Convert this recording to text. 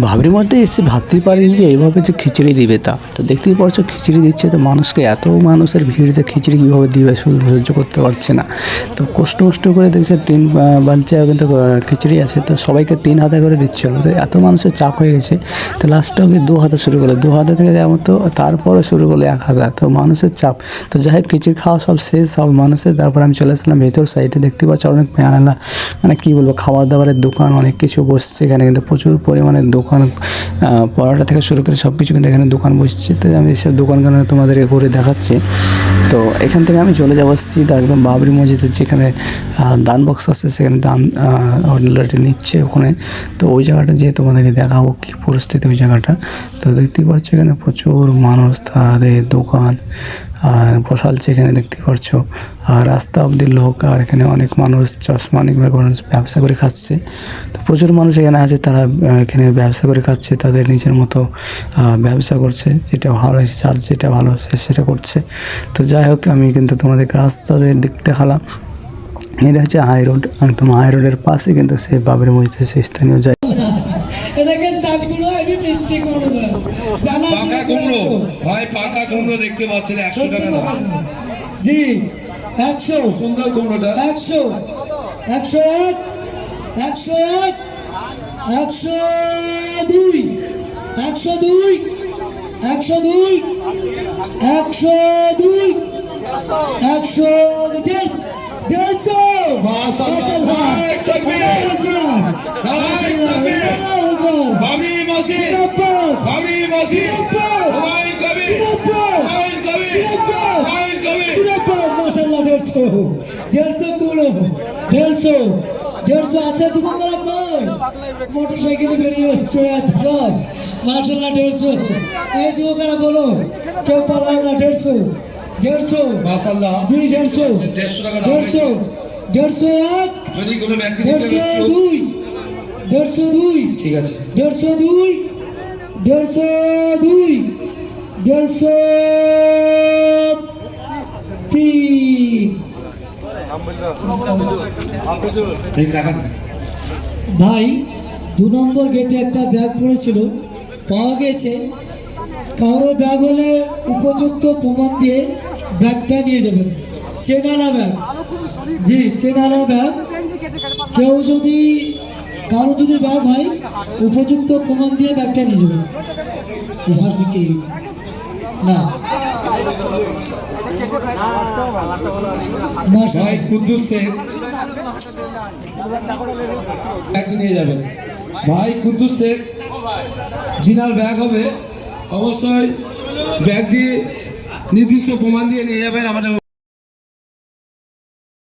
ভাবরির মধ্যে এসে ভাবতেই পারিনি যে এইভাবে যে খিচুড়ি দিবে তা তো দেখতেই পারছো খিচুড়ি দিচ্ছে তো মানুষকে এত মানুষের ভিড় যে খিচুড়ি কীভাবে দিবে সহ্য করতে পারছে না। তো কষ্ট করে দেখছে তিন বালতিও কিন্তু খিচুড়ি আছে তো সবাইকে 3 হাতা করে দিচ্ছিলো তো এত মানুষের চাপ হয়ে গেছে। তো লাস্টে অবধি 2 হাতা শুরু করলো 2 হাতা থেকে যেমন তো তারপরে শুরু করলো 1 হাতা তো মানুষের চাপ। তো যাই হোক খিচুড়ি খাওয়া সব শেষ সব মানুষের তারপর আমি চলে আসলাম ভেতর সাইডে দেখতে পাচ্ছি অনেক মেলা মানে কী বলবো খাবার দাবারের দোকান অনেক কিছু বসছে এখানে কিন্তু প্রচুর পরিমাণে দোকান পরোটা থেকে শুরু করে সব কিছু কিন্তু এখানে দোকান বসছে। তো আমি এইসব দোকানগুলো তোমাদেরকে ঘুরে দেখাচ্ছি। তো এখান থেকে আমি চলে যাবো সিধা একদম বাবরি মসজিদের যেখানে দান বক্স আছে সেখানে দান অলরেডি নিচ্ছে ওখানে। তো ওই জায়গাটা যেয়ে তোমাদেরকে দেখাবো কী পরিস্থিতি ওই জায়গাটা। তো দেখতেই পাচ্ছ এখানে প্রচুর মানুষ তাদের দোকান বসালছে এখানে দেখতে পাচ্ছ আর রাস্তা অবধি লোক আর এখানে অনেক মানুষ চশমা অনেক মানুষ ব্যবসা করে খাচ্ছে। তো প্রচুর মানুষ এখানে আছে তারা এখানে ব্যবসা করে খাচ্ছে তাদের নিজের মতো ব্যবসা করছে যেটা ভালো যার যেটা ভালো সেটা করছে। তো যাই হোক আমি কিন্তু তোমাদেরকে রাস্তাদের দিক দেখালাম। এটা হচ্ছে হাই রোড একদম হাই রোডের পাশে কিন্তু সেই বাবরি মসজিদ সেই স্থানীয় জায়গা। দেখেন চাঁদগুলো আমি মিষ্টি কুমড়ো জানা পাকা কুমড়ো ভাই পাকা কুমড়ো দেখতে পাচ্ছেন 100 টাকা দাম জি 100 সুন্দর কুমড়োটা 100 101 101 102 102 102 102 100 150 মাশাআল্লাহ বাবরি মসজিদ বাবরি মসজিদ হুমায়ুন কবির হুমায়ুন কবির হুমায়ুন কবির মাশাআল্লাহ 150 কুড়ো 150 আছে দোকানদার কই মোটরসাইকেলে বেরিয়ে চলে আছে সব মাশাআল্লাহ 150 এই যুবকরা বলো কেউ পালাও না 150 মাশাআল্লাহ জি 150 150 টাকা 150 101 যদি কোনো ব্যক্তি 102 102 ঠিক আছে 102 102 103 ভাই 2 নম্বর গেটে একটা ব্যাগ পড়েছিল পাওয়া গেছে। কারো ব্যাগ হলে উপযুক্ত প্রমাণ দিয়ে ব্যাগটা নিয়ে যাবেন। চেনালা ব্যাগ জি চেনালা ব্যাগ কেউ যদি কারো যদি ব্যাগ হয় উপযুক্ত প্রমাণ দিয়ে ব্যাগটা নিয়ে যাবেন। হাঁস বিক্রি না ভাই কুদ্দুস শেখ ব্যাগ নিয়ে যাবেন ভাই কুদ্দুস শেখ জিনার ব্যাগ হবে অবশ্যই ব্যাগ দিয়ে নির্দিষ্ট প্রমাণ দিয়ে নিয়ে যাবেন আমাদের।